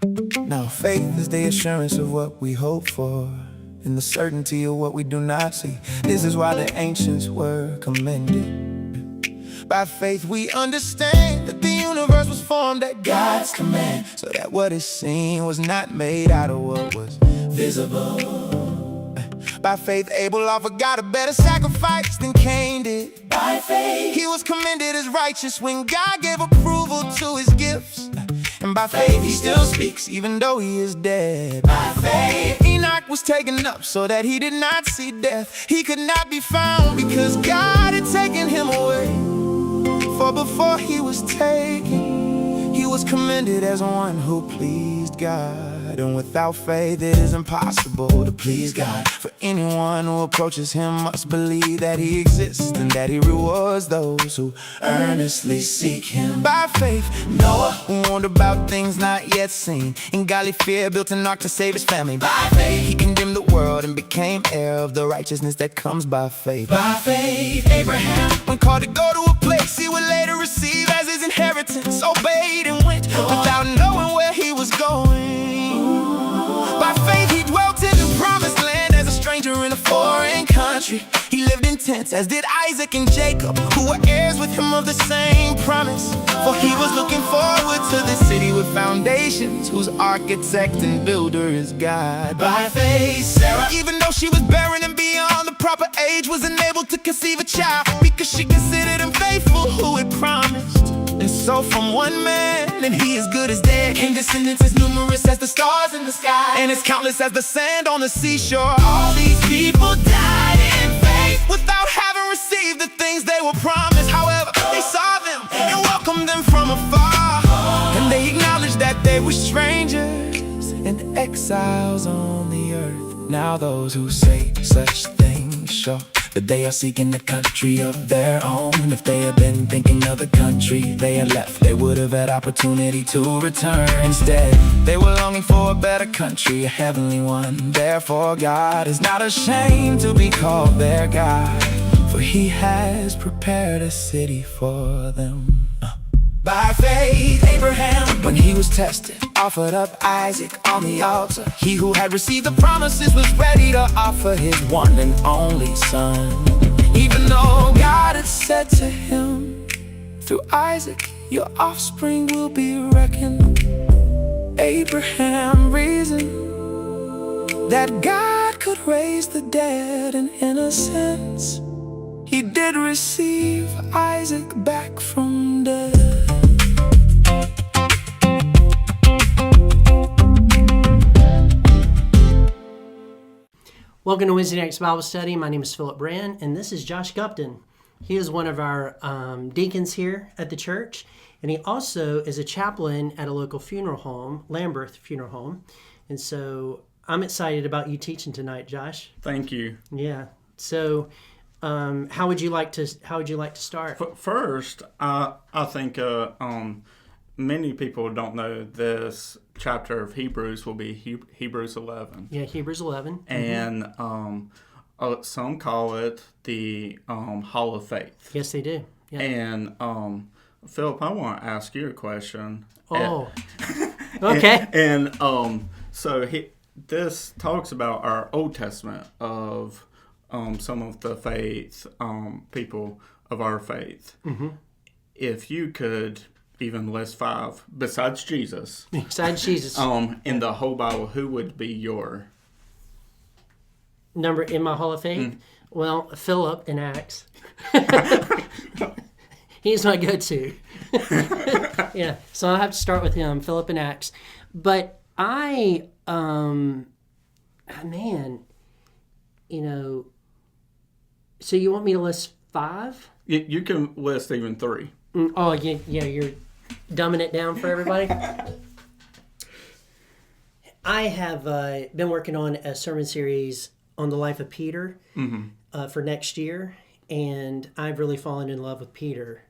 Now faith is the assurance of what we hope for, and the certainty of what we do not see. This is why the ancients were commended. By faith we understand that the universe was formed at God's command, so that what is seen was not made out of what was visible. By faith Abel offered God a better sacrifice than Cain did. By faith he was commended as righteous when God gave approval to his gifts. And by faith he still speaks even though he is dead. By faith Enoch was taken up so that he did not see death. He could not be found because God had taken him away. For before he was taken, he was commended as one who pleased God. And without faith it is impossible to please God. For anyone who approaches him must believe that he exists, and that he rewards those who earnestly seek him. By faith Noah warned about things not yet seen. In godly fear built an ark to save his family. By faith he condemned the world and became heir of the righteousness that comes by faith. By faith Abraham, when called to go to a place he would later receive as his inheritance, obeyed and went without knowing where he was going. By faith he dwelt in the promised land as a stranger in a foreign country. He lived in tents, as did Isaac and Jacob, who were heirs with him of the same promise. For he was looking forward to the city with foundations, whose architect and builder is God. By faith Sarah, even though she was barren and beyond the proper age, was unable to conceive a child, because she considered him faithful who had promised. And so from one man, and he as good as dead, came descendants as numerous as the stars in the sky, and as countless as the sand on the seashore. All these people died in faith without having received the things they were promised. However, they saw them and welcomed them from afar, and they acknowledged that they were strangers and exiles on the earth. Now those who say such things show that they are seeking a country of their own. If they had been thinking of the country they had left, they would have had opportunity to return. Instead, they were longing for a better country, a heavenly one. Therefore God is not ashamed to be called their God, for he has prepared a city for them. By faith Abraham, when he was tested, offered up Isaac on the altar. He who had received the promises was ready to offer his one and only son, even though God had said to him, through Isaac your offspring will be reckoned. Abraham reasoned that God could raise the dead, and in a sense he did receive Isaac back from death. Welcome to Wednesday Night's Bible Study. My name is Philip Brand, and this is Josh Gupton. He is one of our deacons here at the church, and he also is a chaplain at a local funeral home, Lambert Funeral Home. And so I'm excited about you teaching tonight, Josh. Thank you. Yeah. So how would you like to start? First, I think many people don't know this chapter of Hebrews will be Hebrews 11. Yeah, Hebrews 11. And some call it the Hall of Faith. Yes, they do. Yeah. And Philip, I want to ask you a question. Oh, okay. So this talks about our Old Testament of some of the faith, people of our faith. Mm-hmm. If you could even list 5 besides Jesus. Besides Jesus. In the whole Bible, who would be your number in my Hall of Faith? Well, Philip in Acts. He's my go-to. Yeah, so I'll have to start with him, Philip in Acts. But I, so you want me to list 5? You can list even 3. Oh, yeah, you're dumbing it down for everybody. I have been working on a sermon series on the life of Peter for next year, and I've really fallen in love with Peter.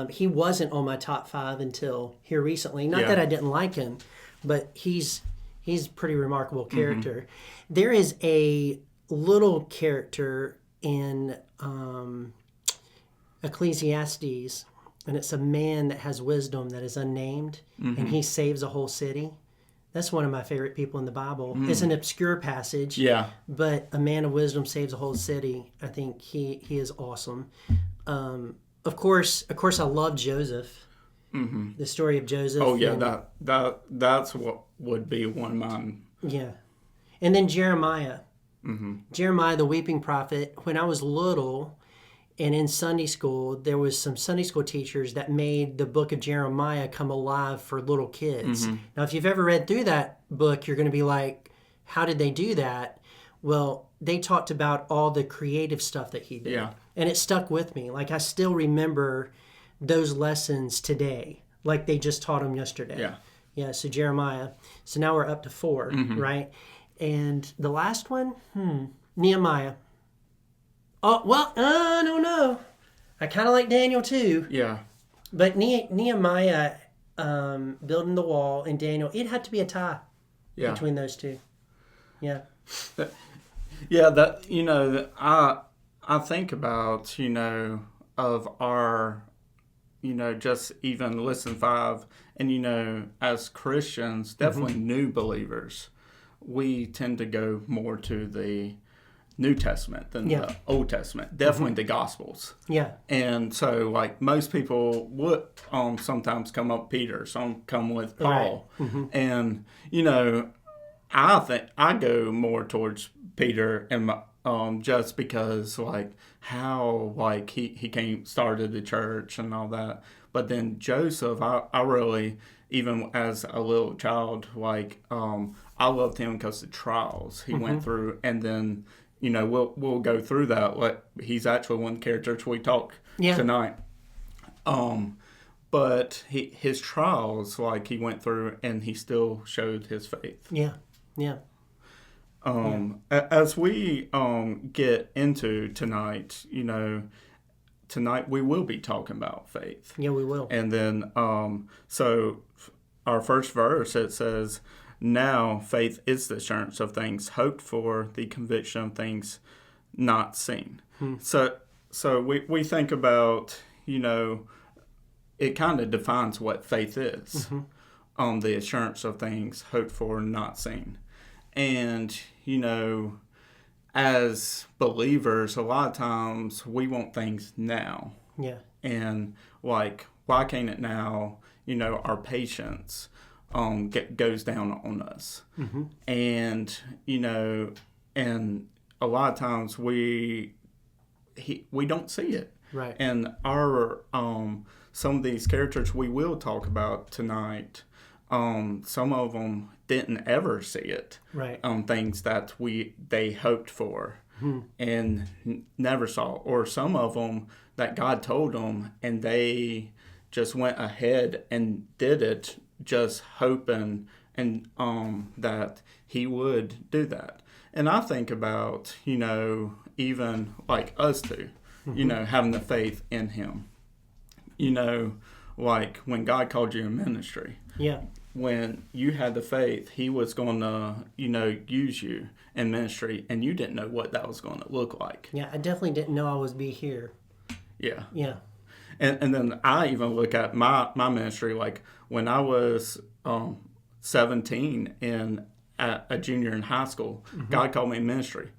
He wasn't on my top 5 until here recently. Not that I didn't like him, but he's a pretty remarkable character. There is a little character in Ecclesiastes, and it's a man that has wisdom that is unnamed, and he saves a whole city. That's one of my favorite people in the Bible. It's an obscure passage, Yeah. but a man of wisdom saves a whole city. I think he is awesome. Of course, I love Joseph. Mm-hmm. The story of Joseph. Oh yeah, that's what would be one of mine. Yeah, and then Jeremiah. Mm-hmm. Jeremiah, the weeping prophet. When I was little, and in Sunday school, there was some Sunday school teachers that made the book of Jeremiah come alive for little kids. Mm-hmm. Now, if you've ever read through that book, you're going to be like, how did they do that? Well, they talked about all the creative stuff that he did. Yeah. And it stuck with me. Like, I still remember those lessons today, like they just taught them yesterday. Yeah. Yeah, so Jeremiah. So now we're up to 4, right? And the last one, Nehemiah. Oh, well, I don't know. I kind of like Daniel too. Yeah. But Nehemiah building the wall and Daniel, it had to be a tie between those two. Yeah. Yeah, that I think about, of our, just even listen 5 and, as Christians, definitely new believers, we tend to go more to the New Testament than the Old Testament, definitely the Gospels. Yeah. And so, like, most people would sometimes come up Peter, some come with Paul. Right. And, I think I go more towards Peter and just because, like, how, like, he came, started the church and all that. But then Joseph, I really, even as a little child, like, I loved him because the trials he went through. And then, we'll go through that. Like, he's actually one of the characters we talk tonight. But his trials, like, he went through and he still showed his faith. Yeah. Yeah. As we get into tonight, tonight we will be talking about faith. Yeah, we will. And then, so our first verse, it says, now faith is the assurance of things hoped for, the conviction of things not seen. So we think about, it kind of defines what faith is. The assurance of things hoped for, not seen. And, as believers, a lot of times we want things now. Yeah. And, like, why can't it now? Our patience goes down on us. And, and a lot of times we don't see it. Right. And our some of these characters we will talk about tonight, some of them didn't ever see it. Right. Things that they hoped for and never saw, or some of them that God told them and they just went ahead and did it, just hoping and that He would do that. And I think about, even like us two, having the faith in Him. Like when God called you in ministry. Yeah. When you had the faith, He was going to, use you in ministry, and you didn't know what that was going to look like. Yeah, I definitely didn't know I was be here. Yeah. Yeah. And then I even look at my ministry, like when I was 17 and at a junior in high school, God called me in ministry.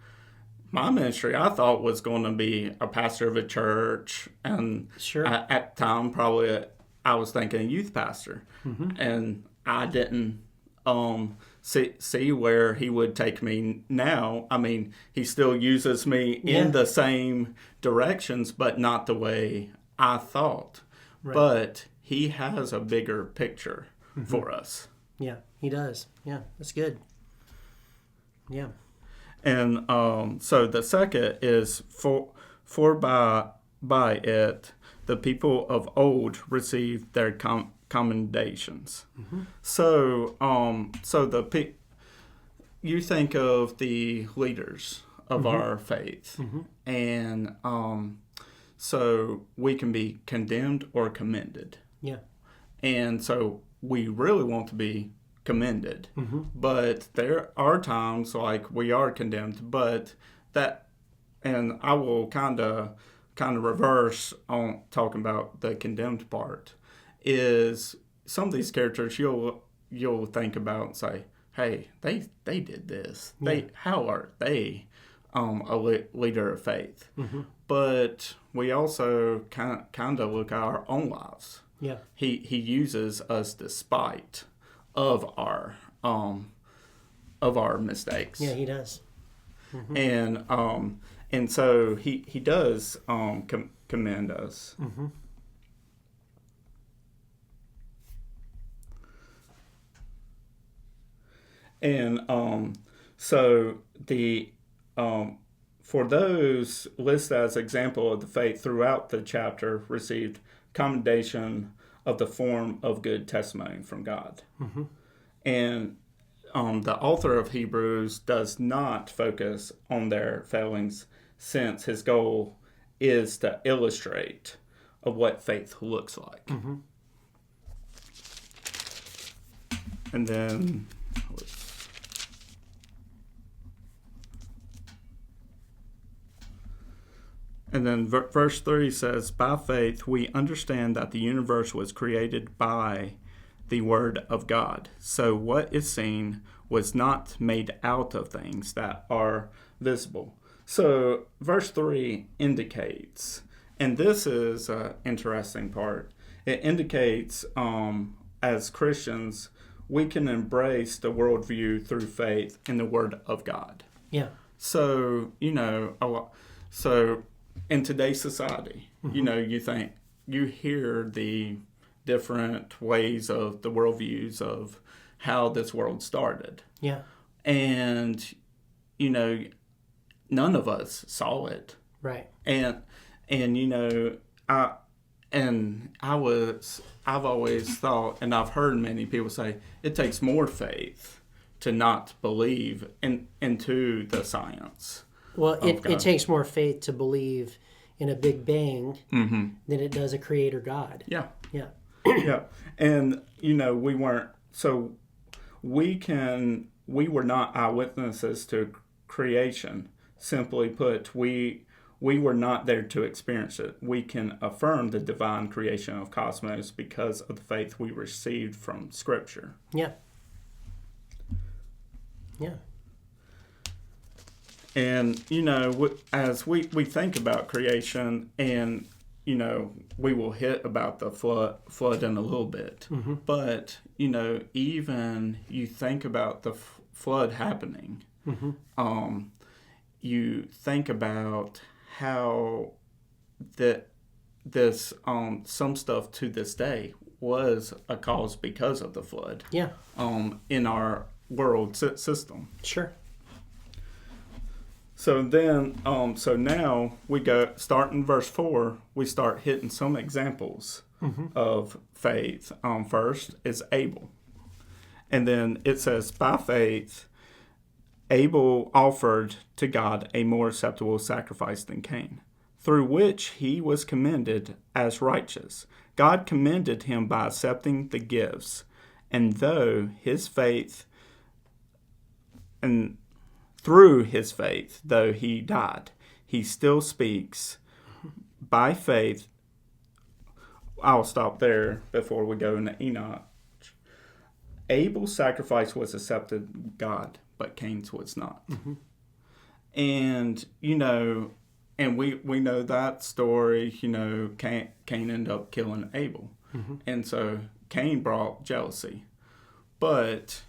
My ministry, I thought, was going to be a pastor of a church, and at the time, probably I was thinking a youth pastor, and I didn't see where He would take me now. I mean, He still uses me in the same directions, but not the way I thought. Right. But He has a bigger picture for us. Yeah, He does. Yeah, that's good. Yeah. And so the second is for by it the people of old received their commendations. So you think of the leaders of our faith, and so we can be condemned or commended. Yeah. And so we really want to be commended, but there are times like we are condemned, but that, and I will kind of reverse on talking about the condemned part, is some of these characters you'll you'll think about and say, hey, they did this. Yeah. How are they a leader of faith? Mm-hmm. But we also kind of look at our own lives. Yeah. He uses us despite of our mistakes. Yeah, he does. And so he does commend us. Mm-hmm. And so the for those listed as example of the faith throughout the chapter received commendation of the form of good testimony from God. Mm-hmm. And the author of Hebrews does not focus on their failings, since his goal is to illustrate of what faith looks like. Mm-hmm. And then verse 3 says, by faith we understand that the universe was created by the Word of God. So what is seen was not made out of things that are visible. So verse 3 indicates, and this is an interesting part, it indicates as Christians, we can embrace the worldview through faith in the Word of God. Yeah. So, in today's society, mm-hmm. You hear the different ways of the worldviews of how this world started. Yeah. And, none of us saw it. Right. I've always thought, and I've heard many people say, it takes more faith to not believe into the science. Well, it takes more faith to believe in a Big Bang mm-hmm. than it does a Creator God. Yeah. Yeah. Yeah. And, we weren't, so we were not eyewitnesses to creation. Simply put, we were not there to experience it. We can affirm the divine creation of cosmos because of the faith we received from Scripture. Yeah. Yeah. And, as we think about creation, and, we will hit about the flood in a little bit. Mm-hmm. But, even you think about the flood happening, mm-hmm. You think about how this some stuff to this day was a cause because of the flood. Yeah. In our world system. Sure. So then, so now we start in verse 4, we start hitting some examples mm-hmm. of faith. First is Abel. And then it says, by faith, Abel offered to God a more acceptable sacrifice than Cain, through which he was commended as righteous. God commended him by accepting the gifts, and through his faith, though he died, he still speaks. By faith, I'll stop there before we go into Enoch. Abel's sacrifice was accepted God, but Cain's was not. Mm-hmm. And, and we know that story, Cain ended up killing Abel. Mm-hmm. And so Cain brought jealousy. But,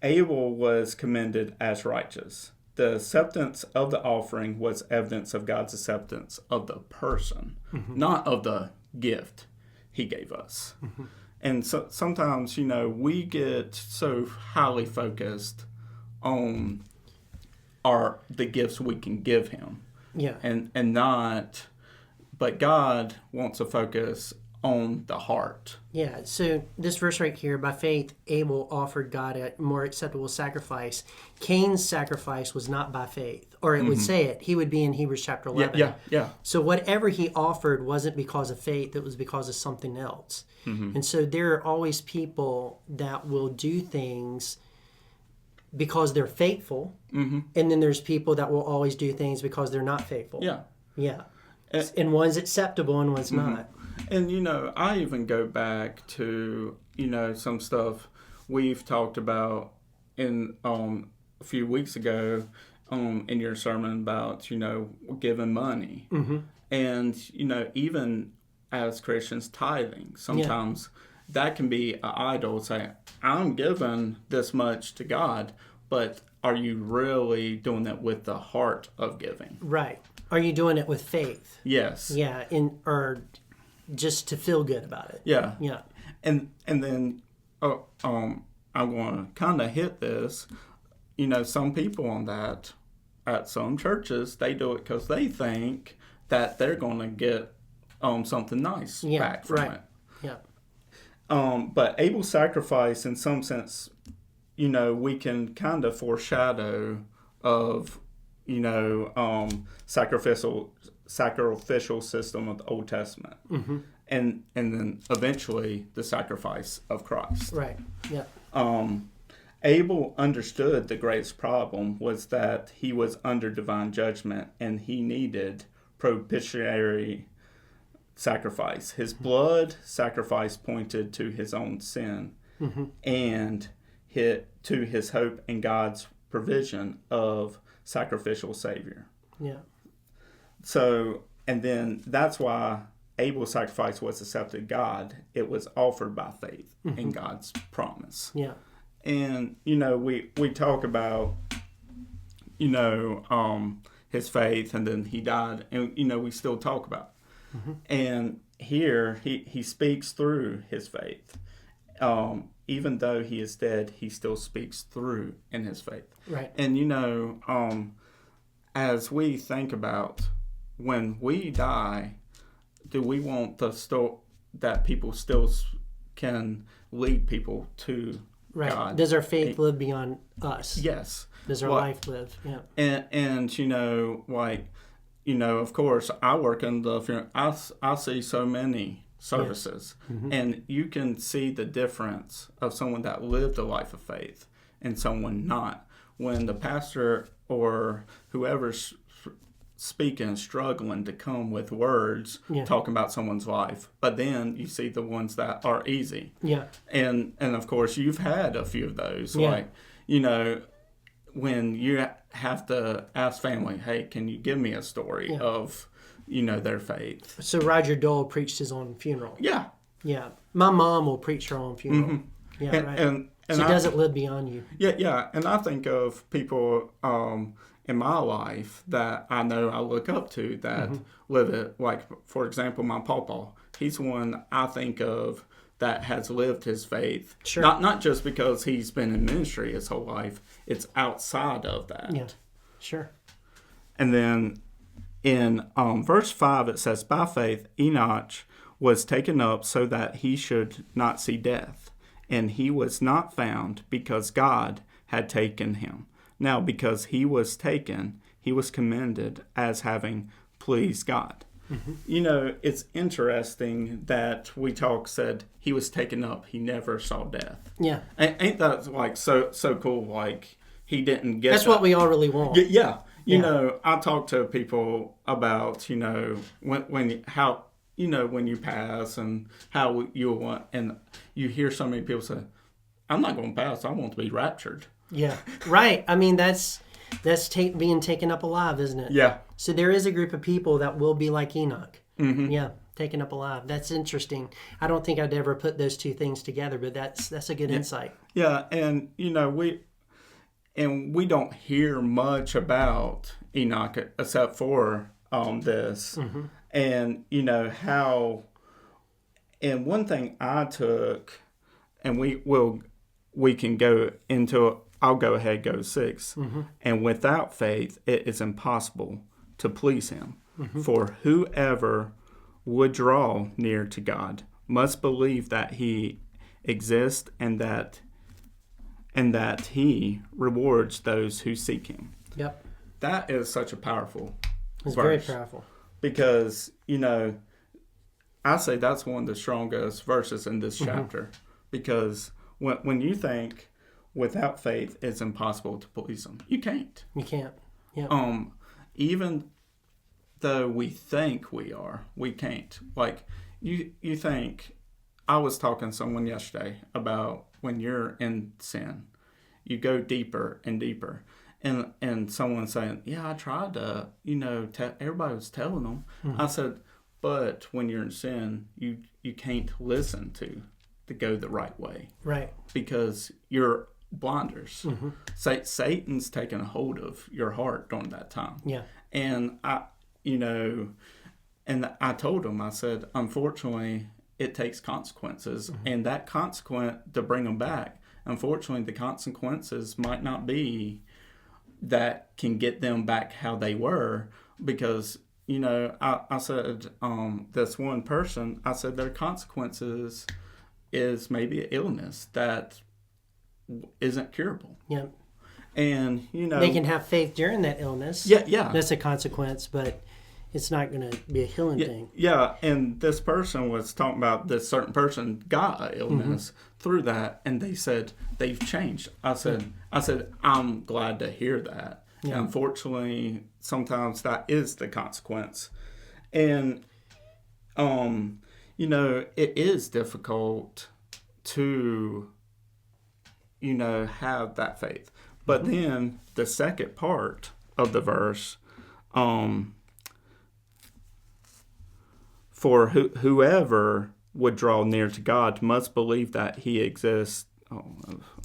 Abel was commended as righteous. The acceptance of the offering was evidence of God's acceptance of the person, mm-hmm. not of the gift he gave us. Mm-hmm. And so sometimes, we get so highly focused on the gifts we can give him. Yeah. And not, but God wants to focus on the heart. Yeah, so this verse right here, by faith, Abel offered God a more acceptable sacrifice. Cain's sacrifice was not by faith, or it mm-hmm. would say it. He would be in Hebrews chapter 11. Yeah. So whatever he offered wasn't because of faith, it was because of something else. Mm-hmm. And so there are always people that will do things because they're faithful, mm-hmm. and then there's people that will always do things because they're not faithful. Yeah. Yeah. And one's acceptable and one's mm-hmm. not. And, I even go back to, some stuff we've talked about in a few weeks ago in your sermon about, giving money. Mm-hmm. And, even as Christians, tithing, sometimes that can be an idol. Say, I'm giving this much to God, but are you really doing that with the heart of giving? Right. Are you doing it with faith? Yes. Yeah, or just to feel good about it? Yeah. Yeah. And then I'm going to kind of hit this. Some people on that at some churches, they do it because they think that they're going to get something nice back from it. Yeah. But able sacrifice, in some sense, we can kind of foreshadow of, sacrificial system of the Old Testament. Mm-hmm. And then eventually the sacrifice of Christ. Right. Yeah. Abel understood the greatest problem was that he was under divine judgment and he needed propitiatory sacrifice. His blood sacrifice pointed to his own sin and to his hope in God's provision of sacrificial Savior. Yeah. So, and then that's why Abel's sacrifice was accepted God. It was offered by faith in God's promise. Yeah. And, we talk about, his faith, and then he died, and, we still talk about it. And here, he speaks through his faith. Even though he is dead, he still speaks through in his faith. Right. And, as we think about when we die, do we want that people still can lead people to God? Does our faith live beyond us? Yes. Does our life live? Yeah. And of course, I work in the funeral. I see so many services, and you can see the difference of someone that lived a life of faith and someone not. When the pastor or whoever's speaking, struggling to come with words, talking about someone's life, but then you see the ones that are easy. Yeah. And of course, you've had a few of those. Like, when you have to ask family, hey, can you give me a story of, their faith? So Roger Dole preached his own funeral. Yeah. Yeah. My mom will preach her own funeral. Yeah, And she doesn't live beyond you. Yeah. And I think of people in my life that I know I look up to that live it. Like, for example, my pawpaw. He's one I think of that has lived his faith. Sure. Not just because he's been in ministry his whole life. It's outside of that. Yeah. Sure. And then in verse 5, it says, by faith, Enoch was taken up so that he should not see death. And he was not found because God had taken him. Now, because he was taken, he was commended as having pleased God. It's interesting that said he was taken up. He never saw death. Yeah. Ain't that like so cool? Like he didn't get That's what we all really want. Yeah. I talk to people about, when you pass and how you want, and you hear so many people say, I'm not going to pass. I want to be raptured. Yeah. Right. I mean, that's being taken up alive, isn't it? Yeah. So there is a group of people that will be like Enoch. Yeah. Taken up alive. That's interesting. I don't think I'd ever put those two things together, but that's a good insight. Yeah. And, we don't hear much about Enoch except for this. And, how, and one thing I took, and we can go into, I'll go ahead, go 6. And without faith, it is impossible to please him. For whoever would draw near to God must believe that he exists and that he rewards those who seek him. Yep. That is such a powerful It's verse. very powerful. Because, I say that's one of the strongest verses in this chapter. Because when you think without faith it's impossible to please him, you can't. You can't. Yeah. Even though we think we are, we can't. Like, you think, I was talking to someone yesterday about when you're in sin, you go deeper and deeper. And someone saying, yeah, I tried to, everybody was telling them. I said, but when you're in sin, you can't listen to go the right way. Right. Because you're blinders. Satan's taken a hold of your heart during that time. Yeah. And I told him, I said, unfortunately, it takes consequences. And that consequence, to bring them back, unfortunately, the consequences might not be that can get them back how they were, because I said, this one person, I said their consequences is maybe an illness that isn't curable. Yeah. And they can have faith during that illness. Yeah. That's a consequence, but it's not going to be a healing thing. Yeah, and this person was talking about this certain person got an illness through that, and they said they've changed. I said, I'm glad to hear that. Yeah. Unfortunately, sometimes that is the consequence. And, it is difficult to, have that faith. But then the second part of the verse, for whoever would draw near to God must believe that He exists.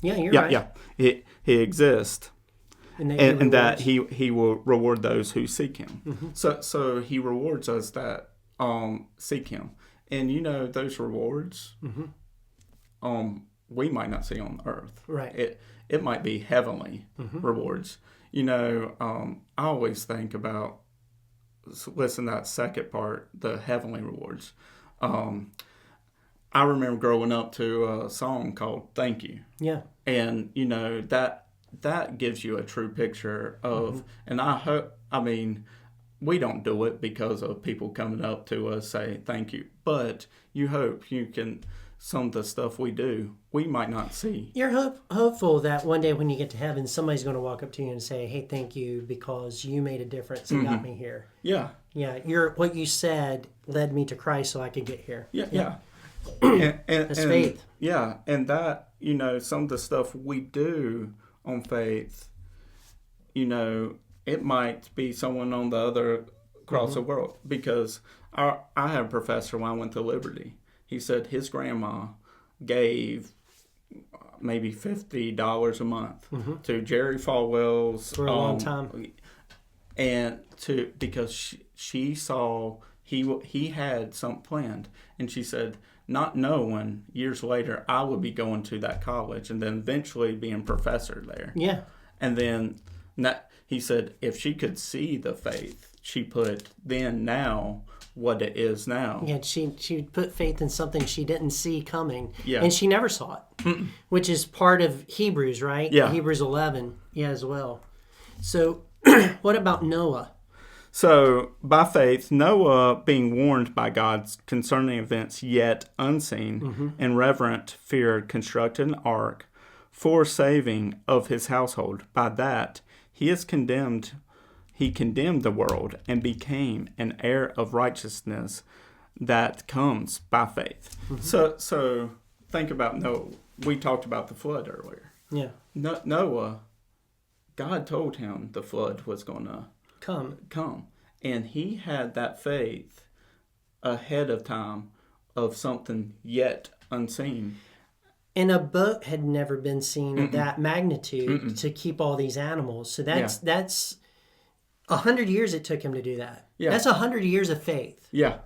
You're right. Yeah, He exists, and that He will reward those who seek Him. So He rewards us that seek Him, and those rewards, we might not see on earth. Right. It might be heavenly rewards. I always think about, listen to that second part, the heavenly rewards. I remember growing up to a song called Thank You. Yeah. And, that gives you a true picture of, and we don't do it because of people coming up to us say thank you, but you hope you can, some of the stuff we do, we might not see. You're hopeful that one day when you get to heaven, somebody's going to walk up to you and say, hey, thank you because you made a difference and got me here. Yeah. Yeah. What you said led me to Christ so I could get here. Yeah. and That's faith. Yeah. And that, some of the stuff we do on faith, it might be someone on the other across the world. Because I had a professor when I went to Liberty. He said his grandma gave maybe $50 a month to Jerry Falwell's for a long time, and because she saw he had something planned, and she said, not knowing years later I would be going to that college and then eventually being professor there. Yeah, and then he said if she could see the faith she put then now. What it is now. Yeah, she put faith in something she didn't see coming. Yeah. And she never saw it, which is part of Hebrews, right? Yeah. Hebrews 11, as well. So what about Noah? So, by faith, Noah, being warned by God concerning events yet unseen, in reverent fear constructed an ark for saving of his household. By that, he condemned the world and became an heir of righteousness that comes by faith. So think about Noah. We talked about the flood earlier. Yeah. Noah, God told him the flood was going to come. And he had that faith ahead of time of something yet unseen. And a boat had never been seen of that magnitude to keep all these animals. So that's 100 years it took him to do that. Yeah. That's 100 years of faith. Yeah.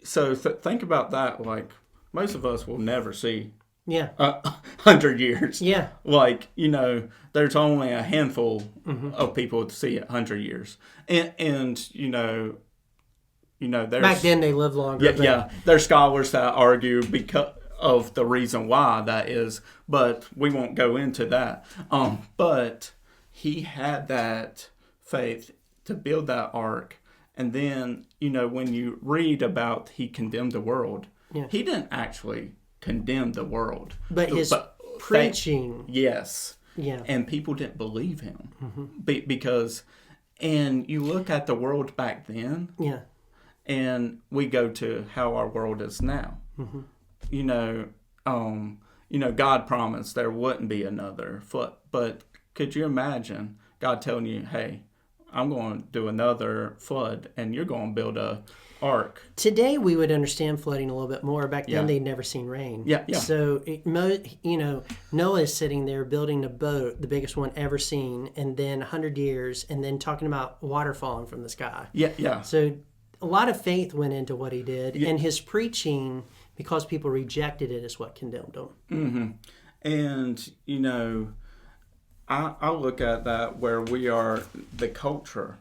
So think about that. Like, most of us will never see 100 years. Yeah. Like, there's only a handful of people to see 100 years. And there's... Back then they lived longer. Yeah. There's scholars that argue because of the reason why that is, but we won't go into that. But he had that faith to build that ark, and then when you read about he condemned the world, he didn't actually condemn the world, but his preaching, and people didn't believe him because And you look at the world back then, Yeah. and we go to how our world is now. Mm-hmm. You know, God promised there wouldn't be another flood. But could you imagine God telling you, "Hey, I'm going to do another flood, and you're going to build a ark"? Today we would understand flooding a little bit more. Back then Yeah. they'd never seen rain. Yeah, yeah. So Noah is sitting there building a boat, the biggest one ever seen, and then 100 years, and then talking about water falling from the sky. Yeah, yeah. So a lot of faith went into what he did, and his preaching, because people rejected it, is what condemned him. Mm-hmm. And I look at that where we are the culture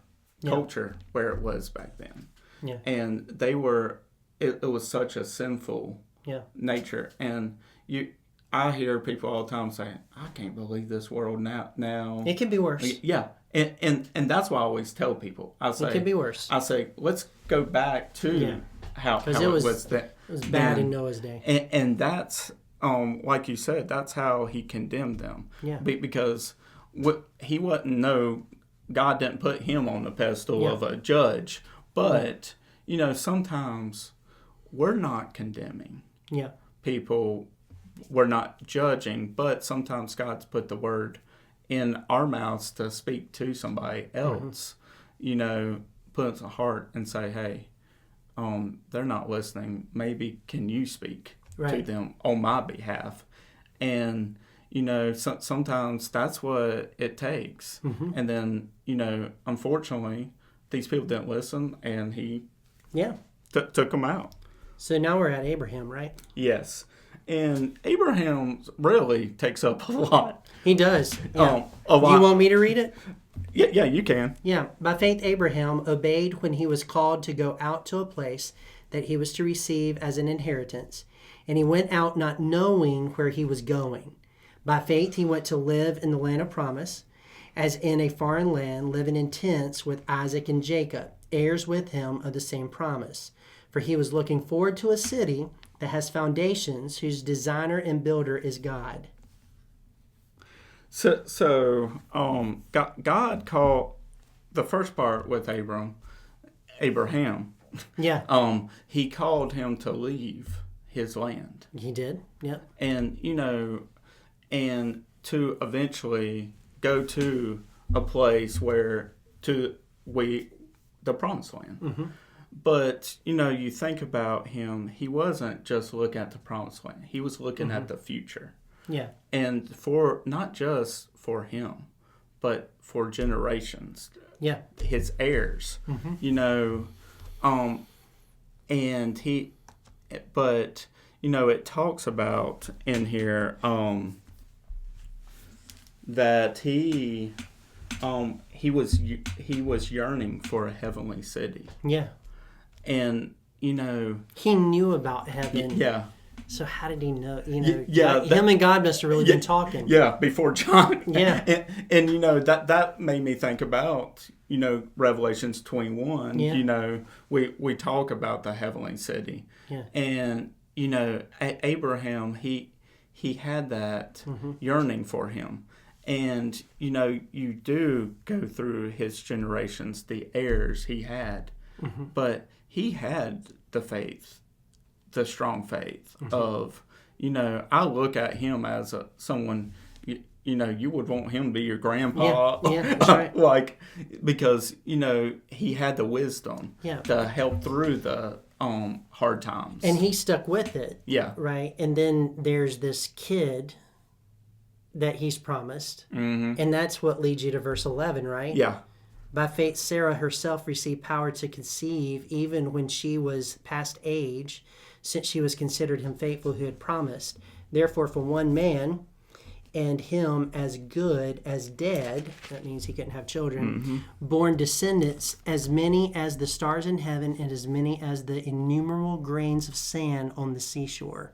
where it was back then. Yeah. And they were, it was such a sinful nature. And I hear people all the time say, "I can't believe this world now." It could be worse. Yeah. And that's why I always tell people, I say, It could be worse. I say, let's go back to how it was then. It was bad in Noah's day. And that's, like you said, that's how he condemned them. Yeah. Because he God didn't put him on the pedestal of a judge. But, sometimes we're not condemning people. We're not judging. But sometimes God's put the word in our mouths to speak to somebody else. Put it in the heart and say, "Hey, they're not listening. Maybe can you speak to them on my behalf?" And sometimes that's what it takes. Mm-hmm. And then unfortunately, these people didn't listen, and he took them out. So now we're at Abraham, right? Yes, and Abraham really takes up a lot. He does. Yeah. A lot. Do you want me to read it? Yeah, you can. Yeah. By faith, Abraham obeyed when he was called to go out to a place that he was to receive as an inheritance. And he went out not knowing where he was going. By faith, he went to live in the land of promise, as in a foreign land, living in tents with Isaac and Jacob, heirs with him of the same promise. For he was looking forward to a city that has foundations, whose designer and builder is God. So God called the first part with Abraham. Yeah. He called him to leave his land. He did. Yeah. And and to eventually go to a place the promised land. Mm-hmm. But you think about him, he wasn't just looking at the promised land. He was looking at the future. Yeah. And for not just for him, but for generations. Yeah. His heirs. Mm-hmm. And it talks about in here that he was yearning for a heavenly city. Yeah. And he knew about heaven. Yeah. So how did he know? Him and God must have really been talking. Yeah, before John. Yeah. And that made me think about Revelations 21. Yeah. We talk about the heavenly city. Yeah. And Abraham, he had that yearning for him. And you do go through his generations, the heirs he had, but he had the faith, the strong faith of I look at him as someone you would want him to be your grandpa. Yeah, that's right. Because he had the wisdom Yeah. to help through the hard times, And he stuck with it. Yeah. Right. And then there's this kid that he's promised. Mm-hmm. And that's what leads you to verse 11, right? Yeah. By faith, Sarah herself received power to conceive even when she was past age, since she was considered him faithful who had promised. Therefore, for one man, and him as good as dead, that means he couldn't have children, born descendants as many as the stars in heaven and as many as the innumerable grains of sand on the seashore.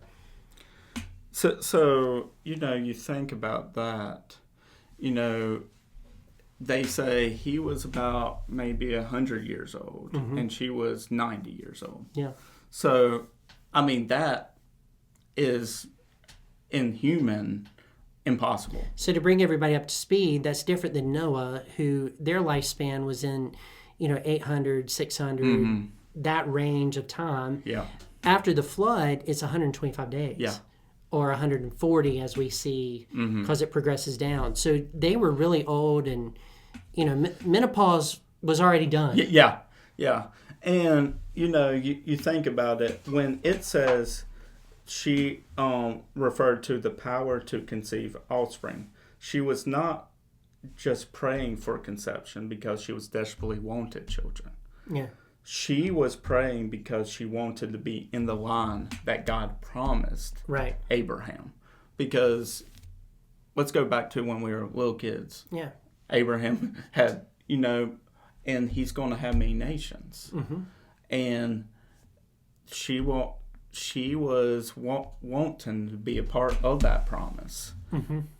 So you think about that, they say he was about maybe 100 years old and she was 90 years old. Yeah. So, that is inhuman impossible. So to bring everybody up to speed, that's different than Noah, who their lifespan was in, 800, 600, that range of time. Yeah. After the flood, it's 125 days. Yeah. Or 140 as we see, because it progresses down. So they were really old, and, menopause was already done. Yeah. Yeah. And, you think about it, when it says she referred to the power to conceive offspring, she was not just praying for conception because she was desperately wanted children. Yeah. She was praying because she wanted to be in the line that God promised Right. Abraham. Because let's go back to when we were little kids. Yeah. Abraham had, and he's going to have many nations. And she was wanting to be a part of that promise.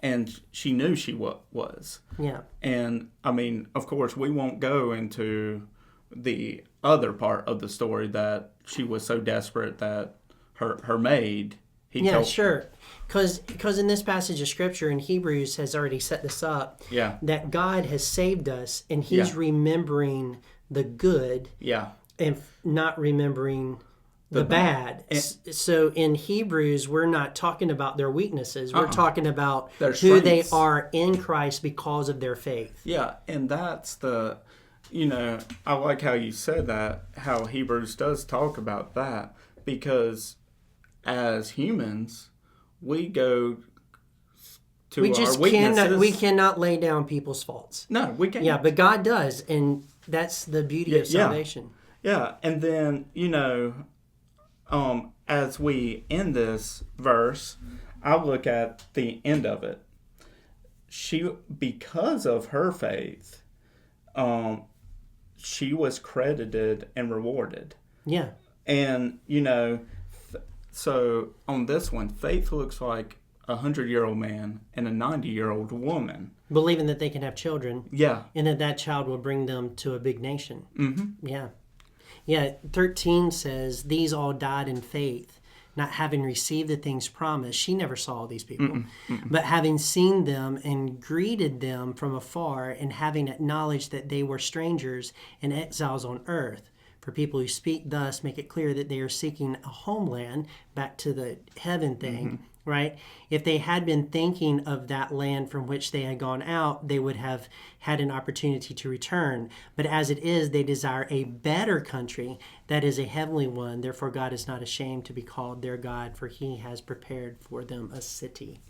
And she knew she was. Yeah. And, of course, we won't go into the other part of the story that she was so desperate that her maid... Yeah, sure. Because in this passage of Scripture in Hebrews has already set this up. Yeah. That God has saved us, and He's remembering the good. Yeah. And not remembering the bad. So in Hebrews, we're not talking about their weaknesses. We're talking about their who they strengths. are in Christ because of their faith. Yeah, and that's the, I like how you said that, how Hebrews does talk about that, because as humans, we go to We our just weaknesses. cannot lay down people's faults. No, we can't. Yeah, but God does, and that's the beauty of salvation. Yeah, and then, as we end this verse, I look at the end of it. Because of her faith, she was credited and rewarded. Yeah. And, so on this one, faith looks like a 100-year-old man and a 90-year-old woman. Believing that they can have children. Yeah. And that child will bring them to a big nation. Mm-hmm. Yeah. Yeah, 13 says, these all died in faith, not having received the things promised. She never saw these people. But having seen them and greeted them from afar, and having acknowledged that they were strangers and exiles on earth. For people who speak thus make it clear that they are seeking a homeland, back to the heaven thing, right? If they had been thinking of that land from which they had gone out, they would have had an opportunity to return. But as it is, they desire a better country, that is a heavenly one. Therefore, God is not ashamed to be called their God, for He has prepared for them a city.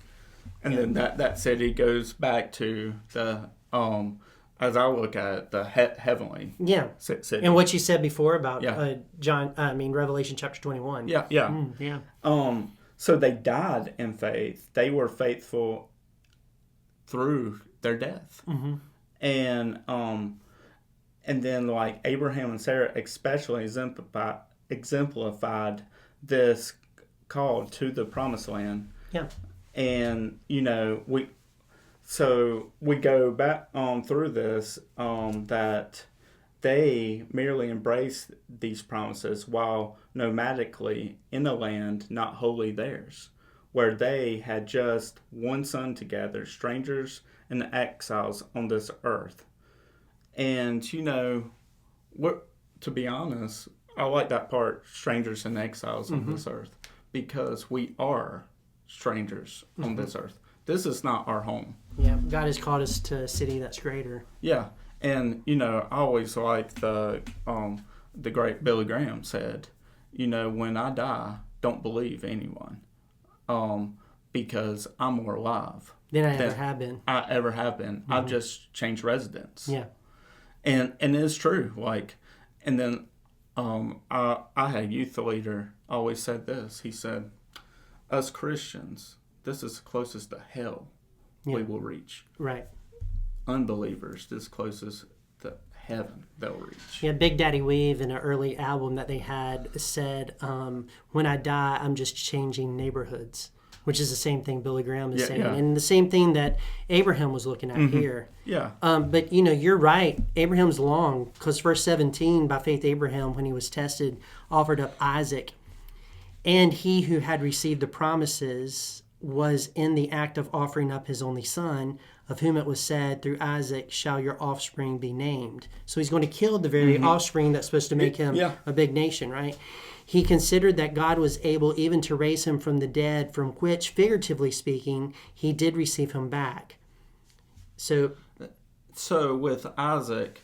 And then that city goes back to the, as I look at it, the heavenly city. And what you said before about Revelation chapter 21. Yeah. Yeah. So they died in faith. They were faithful through their death. And then like Abraham and Sarah especially exemplified this call to the promised land. Yeah. And we go back through this that they merely embraced these promises while nomadically in a land not wholly theirs, where they had just one son together, strangers and exiles on this earth. And, to be honest, I like that part, strangers and exiles on this earth, because we are strangers on this earth. This is not our home. Yeah, God has called us to a city that's greater. Yeah, and I always like the great Billy Graham said, when I die, don't believe anyone, because I'm more alive than I ever have been. I've just changed residence. Yeah, and it's true. Like, and then I had a youth leader always said this. He said, "Us Christians, this is the closest to hell we will reach. Right. Unbelievers, this closest to heaven they'll reach." Yeah, Big Daddy Weave in an early album that they had said, when I die, I'm just changing neighborhoods, which is the same thing Billy Graham is saying. Yeah. And the same thing that Abraham was looking at here. Yeah. But, you're right. Abraham's long, because verse 17, by faith Abraham, when he was tested, offered up Isaac. And he who had received the promises was in the act of offering up his only son, of whom it was said, through Isaac shall your offspring be named. So he's going to kill the very offspring that's supposed to make him a big nation, right? He considered that God was able even to raise him from the dead, from which, figuratively speaking, he did receive him back. So with Isaac,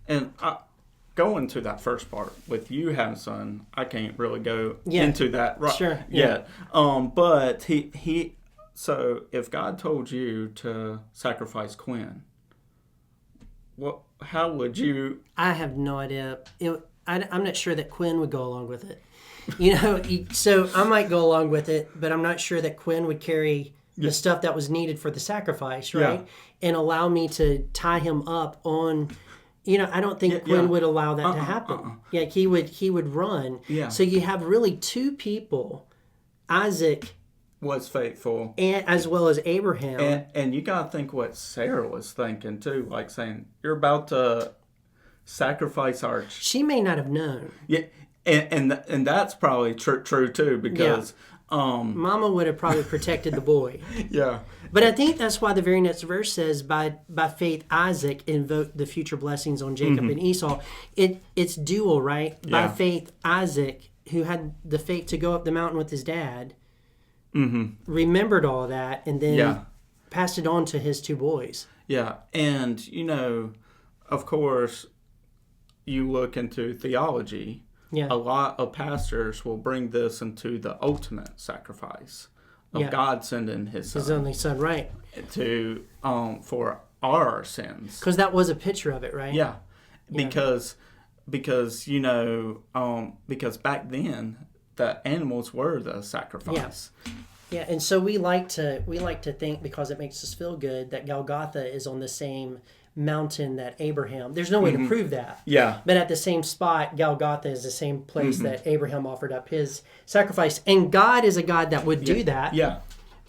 and going to that first part, with you having a son, I can't really go into that yet. But so if God told you to sacrifice Quinn, how would you? I have no idea. I'm not sure that Quinn would go along with it. You know, so I might go along with it, but I'm not sure that Quinn would carry the stuff that was needed for the sacrifice, right? And allow me to tie him up on, I don't think Quinn would allow that to happen. Yeah, he would run. Yeah. So you have really two people, Isaac was faithful, and as well as Abraham. And you got to think what Sarah was thinking too, like saying, you're about to sacrifice our... She may not have known. Yeah, and that's probably true too, because... Mama would have probably protected the boy. Yeah. But I think that's why the very next verse says, by faith Isaac invoked the future blessings on Jacob and Esau. It's dual, right? Yeah. By faith Isaac, who had the faith to go up the mountain with his dad, remembered all of that and then passed it on to his two boys. Yeah. And, of course, you look into theology. Yeah. A lot of pastors will bring this into the ultimate sacrifice of God sending his son. His only son, right. To for our sins. Because that was a picture of it, right? Yeah. Because because back then the animals were the sacrifice. Yeah, and so we like to think, because it makes us feel good, that Golgotha is on the same mountain that Abraham. There's no way to prove that. Yeah. But at the same spot, Golgotha is the same place that Abraham offered up his sacrifice, and God is a God that would do that. Yeah.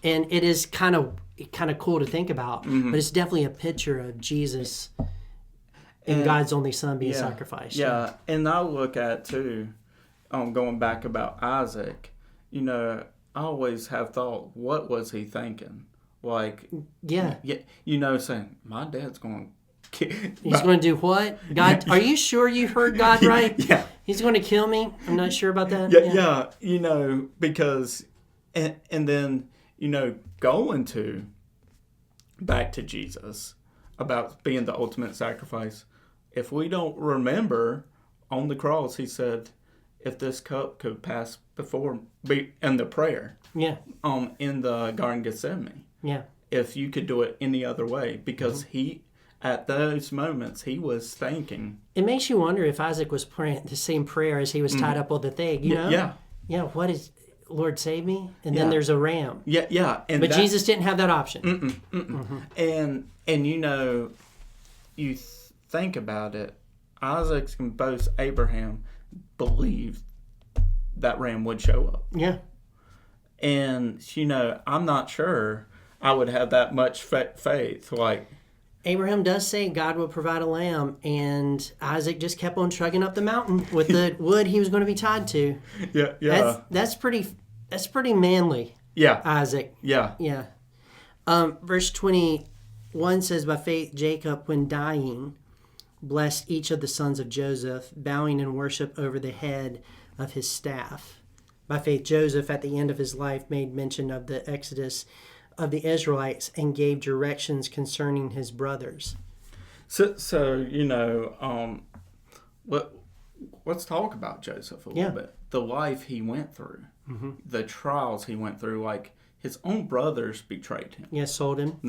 And it is kind of cool to think about, but it's definitely a picture of Jesus and God's only son being sacrificed. Yeah, and I look at too, going back about Isaac, I always have thought, what was he thinking? Like, saying, my dad's going to He's going to do what? God, are you sure you heard God right? Yeah. He's going to kill me? I'm not sure about that. Yeah, because, and then, going to, back to Jesus, about being the ultimate sacrifice. If we don't remember, on the cross, he said, if this cup could pass in the prayer. Yeah. In the Garden of Gethsemane. Yeah. If you could do it any other way, because he, at those moments, he was thinking. It makes you wonder if Isaac was praying the same prayer as he was tied up on the thing, Yeah. Yeah, what is, Lord save me? And then there's a ram. Yeah. But Jesus didn't have that option. And you think about it, Isaac and both Abraham believed that ram would show up. Yeah. And, I'm not sure I would have that much faith. Like, Abraham does say God will provide a lamb, and Isaac just kept on trucking up the mountain with the wood he was going to be tied to. Yeah. That's pretty manly. Yeah. Isaac. Yeah. Yeah. Verse 21 says, by faith Jacob, when dying, blessed each of the sons of Joseph, bowing in worship over the head of his staff. By faith, Joseph, at the end of his life, made mention of the exodus of the Israelites and gave directions concerning his brothers. So let's talk about Joseph a little bit. The life he went through, the trials he went through, like his own brothers betrayed him. Yes, sold him.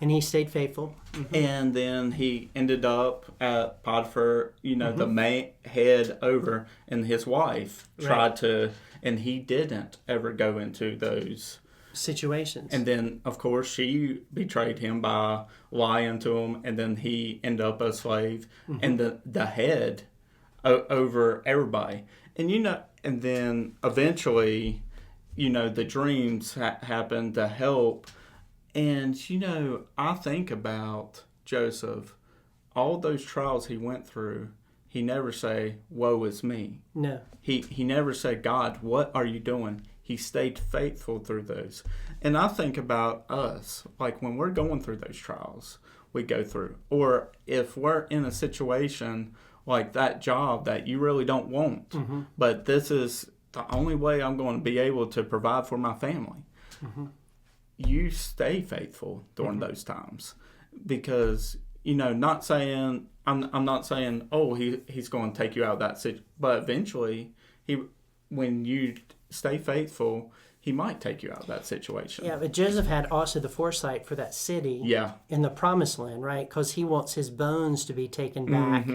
And he stayed faithful. And then he ended up at Potiphar, the main head over, and his wife tried to, and he didn't ever go into those situations. And then, of course, she betrayed him by lying to him, and then he ended up a slave, and the head over everybody. And, and then eventually, the dreams happened to help. And, I think about Joseph, all those trials he went through, he never say, woe is me. No. He never said, God, what are you doing? he stayed faithful through those. And I think about us, like when we're going through those trials we go through, or if we're in a situation like that job that you really don't want, but this is the only way I'm going to be able to provide for my family. You stay faithful during those times, because not saying I'm not saying he's going to take you out of that situation, but eventually when you stay faithful, he might take you out of that situation. Yeah, but Joseph had also the foresight for that city in the promised land, right? Because he wants his bones to be taken back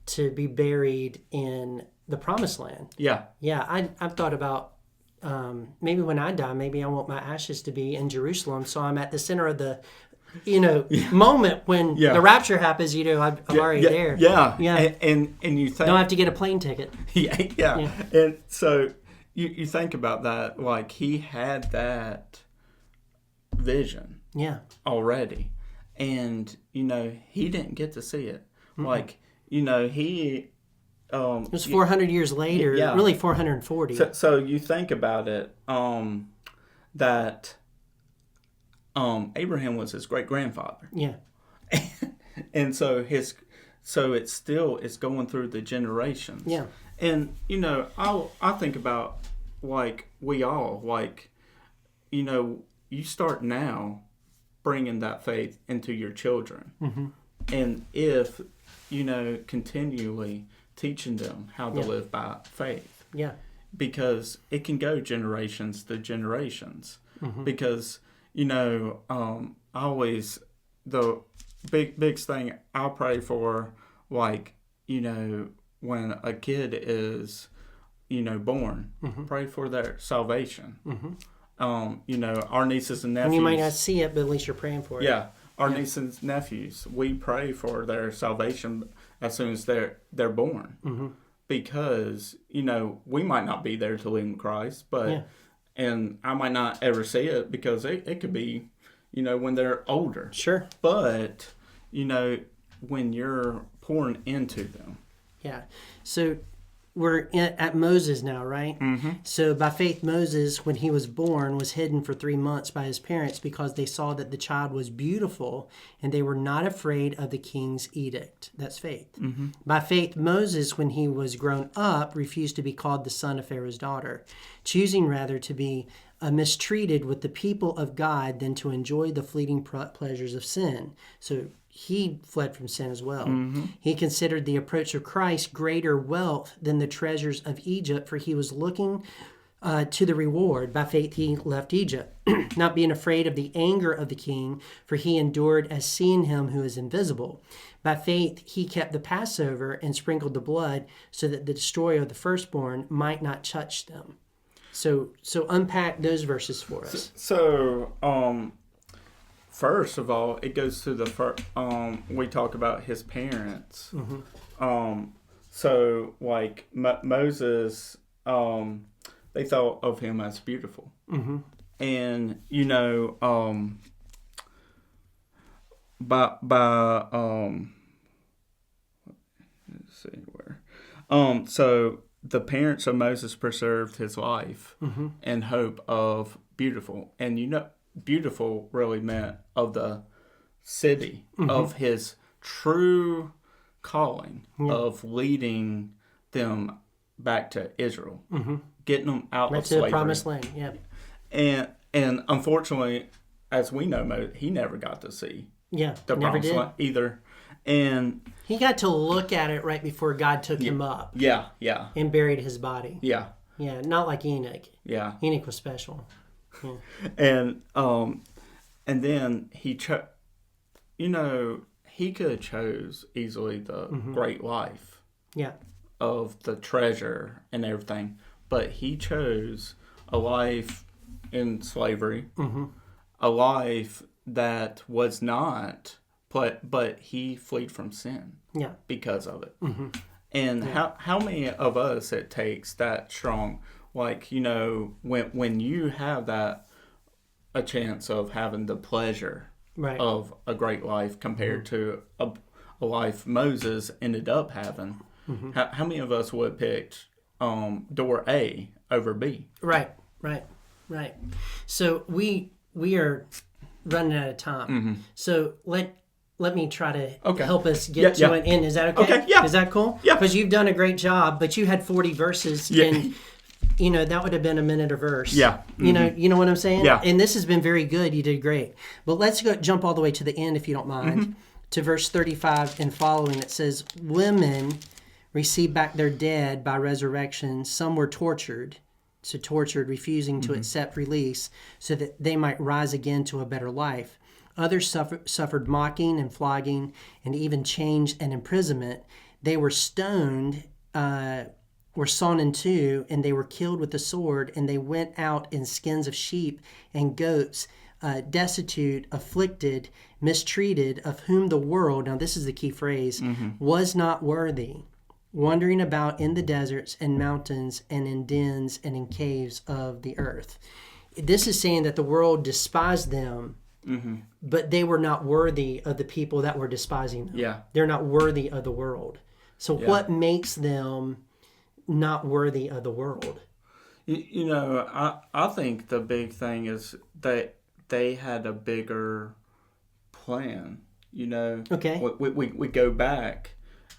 to be buried in the promised land. Yeah, I've thought about maybe when I die, maybe I want my ashes to be in Jerusalem, so I'm at the center of the moment when the rapture happens. I'm already there. And you think, don't have to get a plane ticket. And so you think about that, like he had that vision already, and he didn't get to see it. Like he it was 400 years later, really 440. So you think about it, that Abraham was his great grandfather. Yeah. And so it's going through the generations. Yeah. And I think about, like, we all, like, you start now bringing that faith into your children. And if continually teaching them how to live by faith. Yeah. Because it can go generations to generations. Because always the biggest thing I pray for, like, when a kid is, born, pray for their salvation. Our nieces and nephews. And you might not see it, but at least you're praying for it. Yeah. Our nieces and nephews, we pray for their salvation as soon as they're born. Because, we might not be there to lead them to Christ, but and I might not ever see it, because it could be, when they're older. Sure. But, when you're pouring into them. Yeah. So we're at Moses now, right? So by faith, Moses, when he was born, was hidden for 3 months by his parents because they saw that the child was beautiful and they were not afraid of the king's edict. That's faith. By faith, Moses, when he was grown up, refused to be called the son of Pharaoh's daughter, choosing rather to be mistreated with the people of God than to enjoy the fleeting pleasures of sin. So he fled from sin as well. He considered the approach of Christ greater wealth than the treasures of Egypt, for he was looking to the reward. By faith he left Egypt, not being afraid of the anger of the king, for he endured as seeing him who is invisible. By faith he kept the Passover and sprinkled the blood, so that the destroyer of the firstborn might not touch them. So unpack those verses for us. So first of all, it goes to we talk about his parents. So like Moses, they thought of him as beautiful. And let's see where. So the parents of Moses preserved his life in hope of beautiful. And beautiful really meant of the city, of his true calling of leading them back to Israel, getting them out of slavery. To the promised land, yeah. And unfortunately, as we know, he never got to see the promised land either. And he got to look at it right before God took him up. Yeah. And buried his body. Yeah. Yeah, not like Enoch. Yeah. Enoch was special. Yeah. And then he he could have chose easily the great life. Yeah. Of the treasure and everything, but he chose a life in slavery, a life that was not, but he fled from sin because of it. And how many of us it takes that strong, like, when you have that, a chance of having the pleasure of a great life compared to a life Moses ended up having. How many of us would have picked door A over B? Right. Right. Right. So we are running out of time. So let me try to help us get to an end. Is that okay? Okay, yeah. Is that cool? Yeah. Because you've done a great job, but you had 40 verses, and that would have been a minute a verse. Yeah. You know what I'm saying? Yeah. And this has been very good. You did great. But let's jump all the way to the end, if you don't mind, to verse 35 and following. It says, "Women received back their dead by resurrection. Some were tortured." So tortured, refusing to accept release so that they might rise again to a better life. Others suffered mocking and flogging and even chains and imprisonment. They were stoned, were sawn in two, and they were killed with the sword, and they went out in skins of sheep and goats, destitute, afflicted, mistreated, of whom the world, now this is the key phrase, was not worthy, wandering about in the deserts and mountains and in dens and in caves of the earth. This is saying that the world despised them, but they were not worthy of the people that were despising them. Yeah. They're not worthy of the world. So what makes them not worthy of the world? I think the big thing is that they had a bigger plan. Okay. We go back,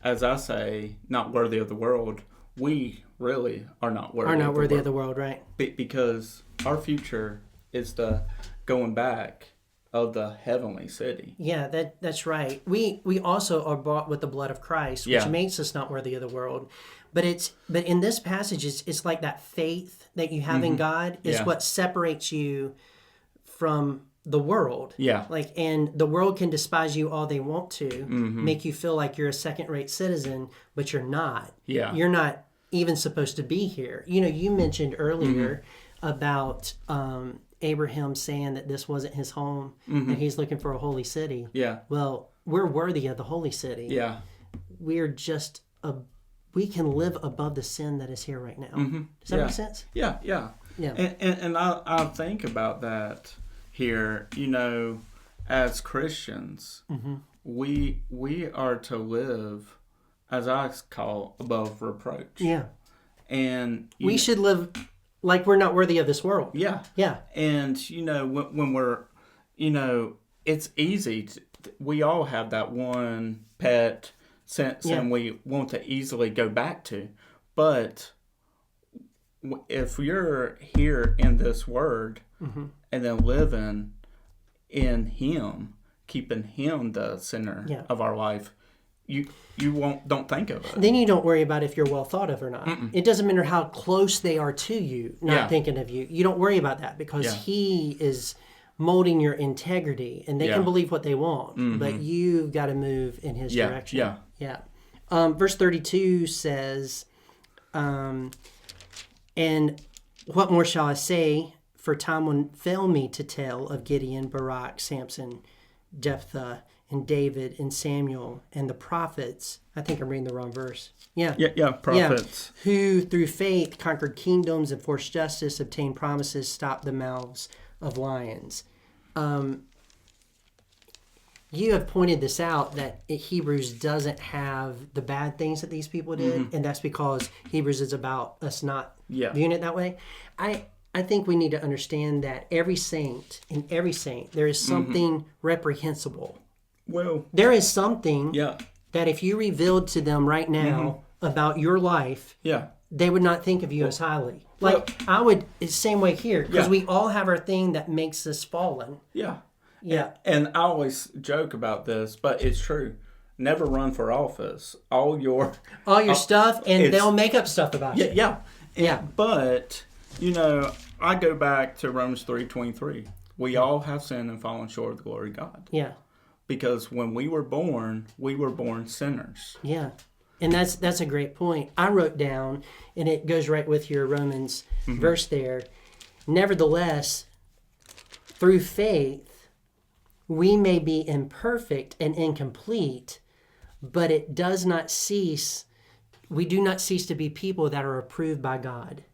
as I say, not worthy of the world. We really are not worthy. Of the world, right? Because our future is the going back of the heavenly city. Yeah, that's right. We also are bought with the blood of Christ, which makes us not worthy of the world. But in this passage, it's like that faith that you have in God is what separates you from the world. Yeah. And the world can despise you all they want to, make you feel like you're a second-rate citizen, but you're not. Yeah. You're not even supposed to be here. You mentioned earlier about Abraham saying that this wasn't his home and he's looking for a holy city. Yeah. Well, we're worthy of the holy city. Yeah. We're just we can live above the sin that is here right now. Does that make sense? Yeah. And I think about that here. As Christians, we are to live, as I call, above reproach. Yeah. And we should live like we're not worthy of this world. Yeah. Yeah. And, when we're, it's easy. We all have that one pet sin we want to easily go back to. But if you're here in this word and then living in Him, keeping Him the center of our life, you don't think of it. Then you don't worry about if you're well thought of or not. It doesn't matter how close they are to you, not thinking of you. You don't worry about that because He is molding your integrity, and they can believe what they want, but you've got to move in His direction. Yeah. Verse 32 says, and what more shall I say? For time will fail me to tell of Gideon, Barak, Samson, Jephthah, and David, and Samuel, and the prophets. I think I'm reading the wrong verse. Prophets. Who through faith conquered kingdoms, enforced justice, obtained promises, stopped the mouths of lions. You have pointed this out that Hebrews doesn't have the bad things that these people did, and that's because Hebrews is about us not viewing it that way. I think we need to understand that every saint, there is something reprehensible. Well, there is something that if you revealed to them right now about your life, they would not think of you as highly. I would, it's the same way here, because we all have our thing that makes us fallen. Yeah. And I always joke about this, but it's true. Never run for office. All your stuff, and they'll make up stuff about you. Yeah. But, I go back to Romans 3:23. We all have sinned and fallen short of the glory of God. Yeah. Because when we were born sinners. Yeah. And that's a great point. I wrote down, and it goes right with your Romans verse there. Nevertheless, through faith, we may be imperfect and incomplete, but it does not cease. We do not cease to be people that are approved by God.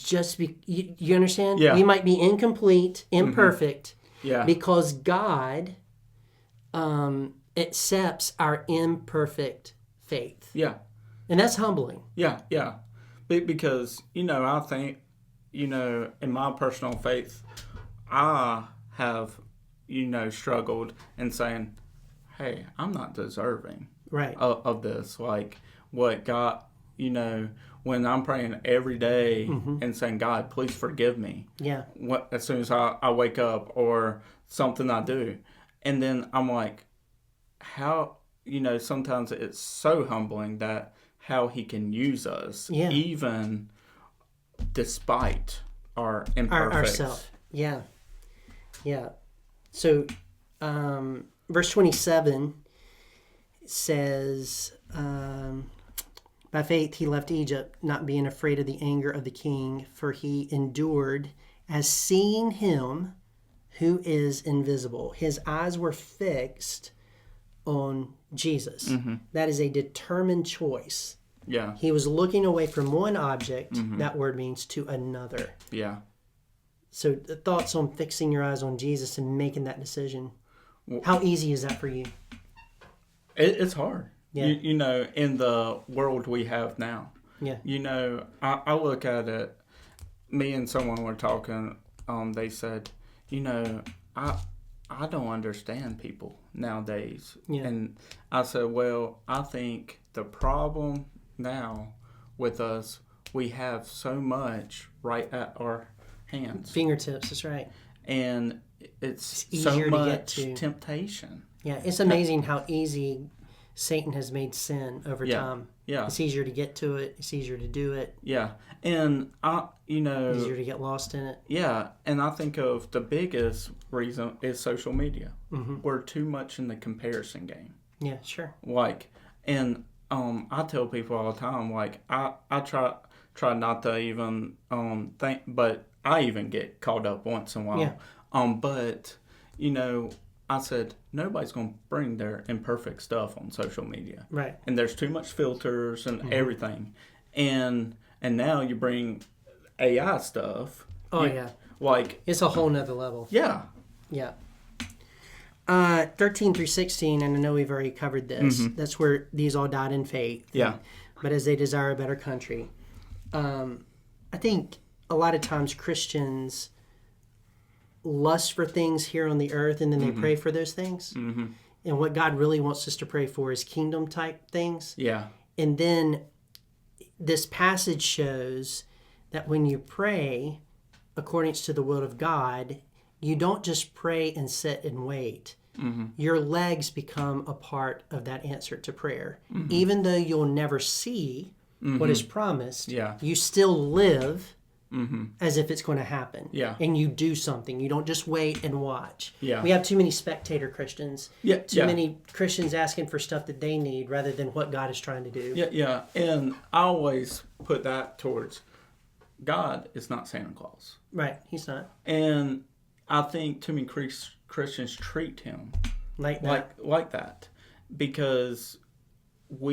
You understand? Yeah. We might be incomplete, imperfect, Yeah. because God accepts our imperfect faith. Yeah. And that's humbling. Yeah. Because, I think in my personal faith, I have, struggled in saying, hey, I'm not deserving Right. of this. Like, what God, when I'm praying every day and saying, God, please forgive me. Yeah. As soon as I wake up or something I do. And then I'm like, how, sometimes it's so humbling that how he can use us, even despite our imperfects. Ourself. Yeah. Yeah. So, verse 27 says, by faith he left Egypt, not being afraid of the anger of the king, for he endured as seeing him who is invisible. His eyes were fixed on Jesus. That is a determined choice. Yeah. He was looking away from one object, that word means, to another. Yeah. So the thoughts on fixing your eyes on Jesus and making that decision. How easy is that for you? It's hard. Yeah. In the world we have now. Yeah. I look at it, me and someone were talking, they said, I don't understand people nowadays. Yeah. And I said, well, I think the problem now with us, we have so much right at our hands. Fingertips, that's right. And it's easier so to much get to. temptation. Yeah, it's amazing how easy Satan has made sin over time. Yeah. It's easier to get to it. It's easier to do it. Yeah. And Easier to get lost in it. Yeah. And I think of the biggest reason is social media. We're too much in the comparison game. Yeah, sure. Like, and I tell people all the time, like, I try not to even think, but I even get caught up once in a while. Yeah. But I said nobody's gonna bring their imperfect stuff on social media. Right. And there's too much filters and everything, and now you bring AI stuff. Oh yeah. Like, it's a whole nother level. Yeah. Yeah. 13 through 16, and I know we've already covered this. That's where these all died in faith. Yeah. But as they desire a better country. I think a lot of times Christians lust for things here on the earth, and then they pray for those things. And what God really wants us to pray for is kingdom type things. Yeah. And then this passage shows that when you pray according to the will of God, you don't just pray and sit and wait. Your legs become a part of that answer to prayer. Even though you'll never see what is promised, you still live as if it's going to happen. Yeah. And you do something. You don't just wait and watch. Yeah. We have too many spectator Christians. Yeah. Too many Christians asking for stuff that they need rather than what God is trying to do. Yeah, yeah. And I always put that towards God is not Santa Claus. Right. He's not. And I think too many Christians treat him like that. Like that. Because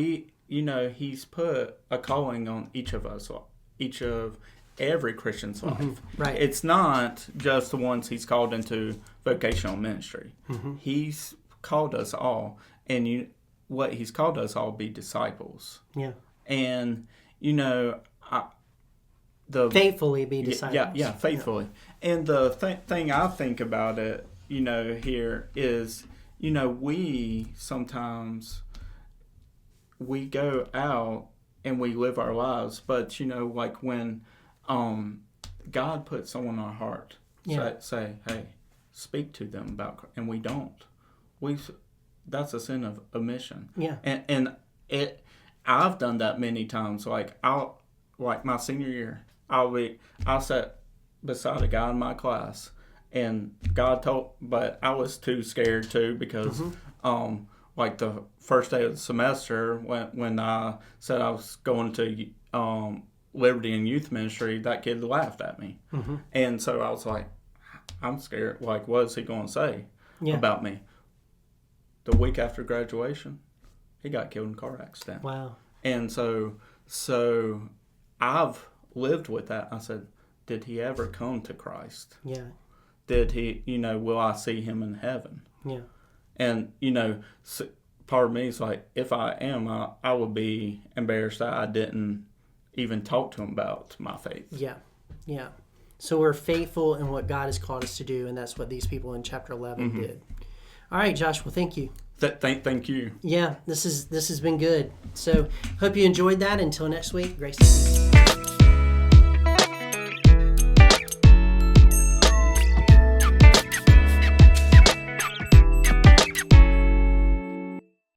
he's put a calling on each of us, each of every Christian's life. Right. It's not just the ones he's called into vocational ministry. He's called us all, and what he's called us all be disciples. Yeah. And faithfully be disciples. Yeah, faithfully. Yeah. And the thing I think about it, here is, we sometimes we go out and we live our lives, but like when God puts someone on our heart, say, hey, speak to them about, and we don't. That's a sin of omission. Yeah. And I've done that many times. Like my senior year, I sat beside a guy in my class, and but I was too scared too because like the first day of the semester when I said I was going to Liberty and Youth Ministry, that kid laughed at me. And so I was like, I'm scared. Like, what is he going to say about me? The week after graduation, he got killed in a car accident. Wow. And so I've lived with that. I said, did he ever come to Christ? Yeah. Did he, will I see him in heaven? Yeah. And, part of me is like, if I am, I would be embarrassed that I didn't even talk to him about my faith. Yeah. Yeah. So we're faithful in what God has called us to do, and that's what these people in chapter 11 did. All right, Josh. Well, thank you. Thank you. Yeah, this has been good. So hope you enjoyed that. Until next week, grace to you.